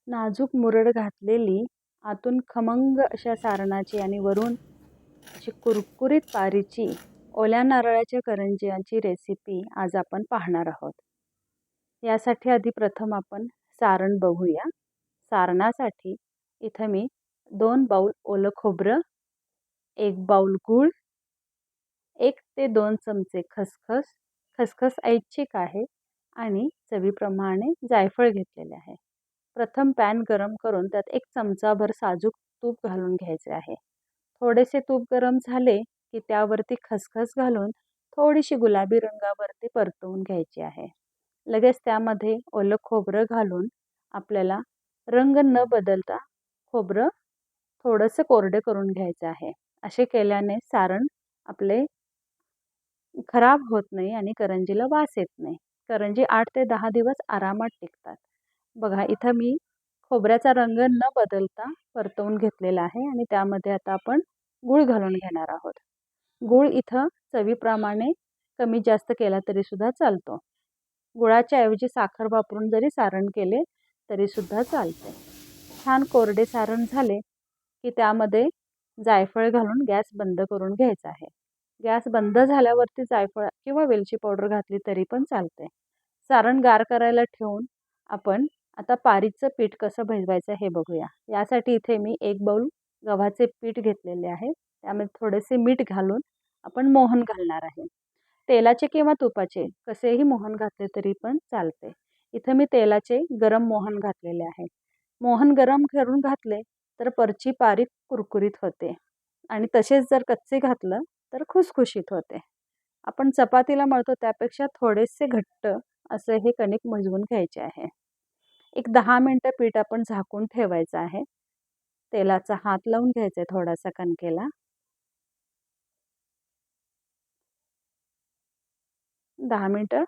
नाजूक मुरड घातलेली आतून खमंग अशा सारणाची आणि वरून अशी कुरकुरीत पारीची ओल्या नारळाच्या करंज्याची रेसिपी आज आपण पाहणार आहोत. यासाठी आधी प्रथम आपण सारण बघूया. सारणासाठी इथं मी 2 बाउल ओलं खोबरं, 1 बाउल गूळ, 1 ते 2 चमचे खसखस, खसखस ऐच्छिक आहे आणि चवीप्रमाणे जायफळ घेतलेले आहे. प्रथम पॅन गरम करून त्यात 1 चमचाभर साजूक तूप घालून घ्यायचे आहे. थोडेसे तूप गरम झाले की त्यावरती खसखस घालून थोडीशी गुलाबी रंगावरती परतवून घ्यायची आहे. लगेच त्यामध्ये ओलं खोबरं घालून आपल्याला रंग न बदलता खोबरं थोडंसं कोरडे करून घ्यायचं आहे. असे केल्याने सारण आपले खराब होत नाही आणि करंजीला वास येत नाही. करंजी 8 ते 10 दिवस आरामात टिकतात. बघा इथं मी खोबऱ्याचा रंग न बदलता परतवून घेतलेला आहे आणि त्यामध्ये आता आपण गूळ घालून घेणार आहोत. गूळ इथं चवीप्रमाणे कमी जास्त केला तरी सुद्धा चालतो. गुळाच्या ऐवजी साखर वापरून जरी सारण केले तरी सुद्धा चालते. छान कोरडे सारण झाले की त्यामध्ये जायफळ घालून गॅस बंद करून घ्यायचा आहे. गॅस बंद झाल्यावरती जायफळ किंवा वेलची पावडर घातली तरी पण चालते. सारण गार करायला ठेवून आपण आता पारीचं पीठ कसं भिजवायचं हे बघूया. यासाठी इथे मी 1 बाउल गव्हाचे पीठ घेतलेले आहे. त्यामध्ये थोडेसे मीठ घालून आपण मोहन घालणार आहे. तेलाचे किंवा तुपाचे कसेही मोहन घातले तरी पण चालते. इथं मी तेलाचे गरम मोहन घातलेले आहे. मोहन गरम करून घातले तर परची पारी कुरकुरीत होते आणि तसेच जर कच्चे घातलं तर खुसखुशीत होते. आपण चपातीला मळतो त्यापेक्षा थोडेसे घट्ट असं हे कणिक मळवून घ्यायचे आहे. एक 10 मिनिटं पीठ आपण झाकून ठेवायचं आहे. तेलाचा हात लावून घ्यायचा आहे थोडासा कणकेला. 10 मिनिटं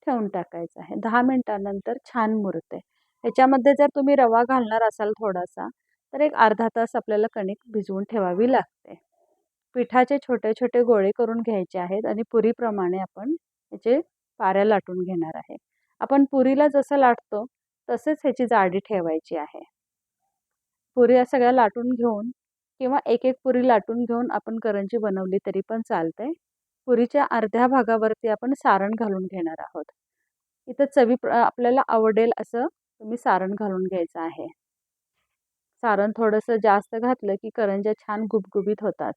ठेवून टाकायचं आहे. 10 मिनिटानंतर छान मुरते. ह्याच्यामध्ये जर तुम्ही रवा घालणार असाल थोडासा तर एक अर्धा तास आपल्याला कणिक भिजवून ठेवावी लागते. पिठाचे छोटे छोटे गोळे करून घ्यायचे आहेत आणि पुरीप्रमाणे आपण याचे पाऱ्या लाटून घेणार आहे. आपण पुरीला जसं लाटतो तसेच ह्याची जाडी ठेवायची आहे. पुऱ्या सगळ्या लाटून घेऊन किंवा एक एक पुरी लाटून घेऊन आपण करंजी बनवली तरी पण चालते. पुरीच्या अर्ध्या भागावरती आपण सारण घालून घेणार आहोत. इथं आपल्याला आवडेल असं तुम्ही सारण घालून घ्यायचं आहे. सारण थोडंसं जास्त घातलं की करंज्या छान गुबगुबीत होतात.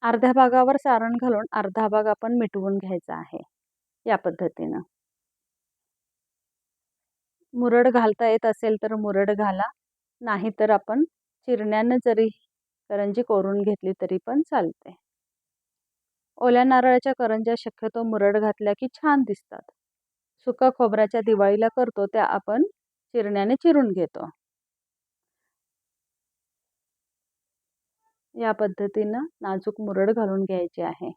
अर्ध्या भागावर सारण घालून अर्धा भाग आपण मिटवून घ्यायचा आहे. या पद्धतीनं मुरड घालता येत असेल तर मुरड घाला, नाहीतर आपण चिरण्यानं जरी करंजी कोरून घेतली तरी पण चालते. ओल्या नारळाच्या करंज्या शक्यतो मुरड घातल्या की छान दिसतात. सुका खोबऱ्याच्या दिवाळीला करतो त्या आपण चिरण्याने चिरून घेतो. या पद्धतीनं नाजूक मुरड घालून घ्यायची आहे.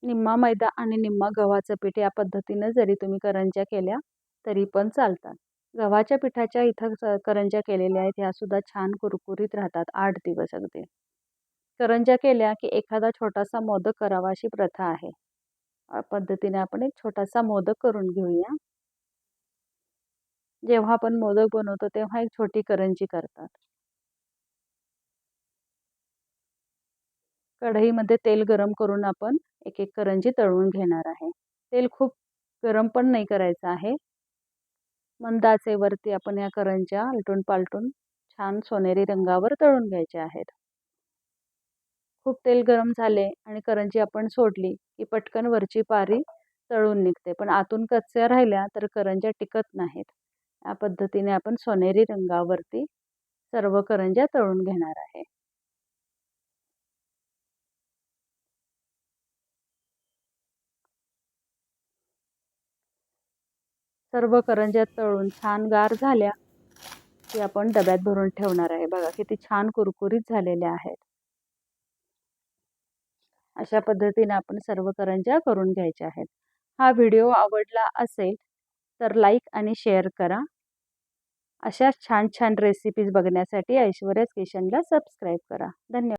निम्मा मैदा आणि निम्मा गव्हाचं पीठ या पद्धतीनं जरी तुम्ही करंज्या केल्या तरी पण चालतात. गव्हाच्या पिठाच्या इथं करंज्या केलेल्या आहेत ह्या सुद्धा छान कुरकुरीत राहतात 8 दिवस अगदी. करंज्या केल्या की एखादा छोटासा मोदक करावा अशी प्रथा आहे. या पद्धतीने आपण एक छोटासा मोदक करून घेऊया. जेव्हा आपण मोदक बनवतो तेव्हा एक छोटी करंजी करतात. कढईमध्ये तेल गरम करून आपण एक एक करंजी तळून घेणार आहे. तेल खूप गरम पण नाही करायचं आहे. मंद आचेवरती आपण या करंज्या आलटून पालटून छान सोनेरी रंगावर तळून घ्यायच्या आहेत. खूप तेल गरम झाले आणि करंजी आपण सोडली की पटकन वरची पारी तळून निघते, पण आतून कच्च्या राहिल्या तर करंज्या टिकत नाहीत. या पद्धतीने आपण सोनेरी रंगावरती सर्व करंज्या तळून घेणार आहे. सर्व करंज्या तळून छान गार झाल्या की आपण डब्यात भरून ठेवणार आहे. बघा किती छान कुरकुरीत झालेल्या आहेत. अशा पद्धतीने आपण सर्व करंज्या करून घ्यायच्या आहेत. हा व्हिडिओ आवडला असेल तर लाईक आणि शेअर करा. अशाच छान छान रेसिपीज बघण्यासाठी ऐश्वर्याज किचनला सबस्क्राईब करा. धन्यवाद.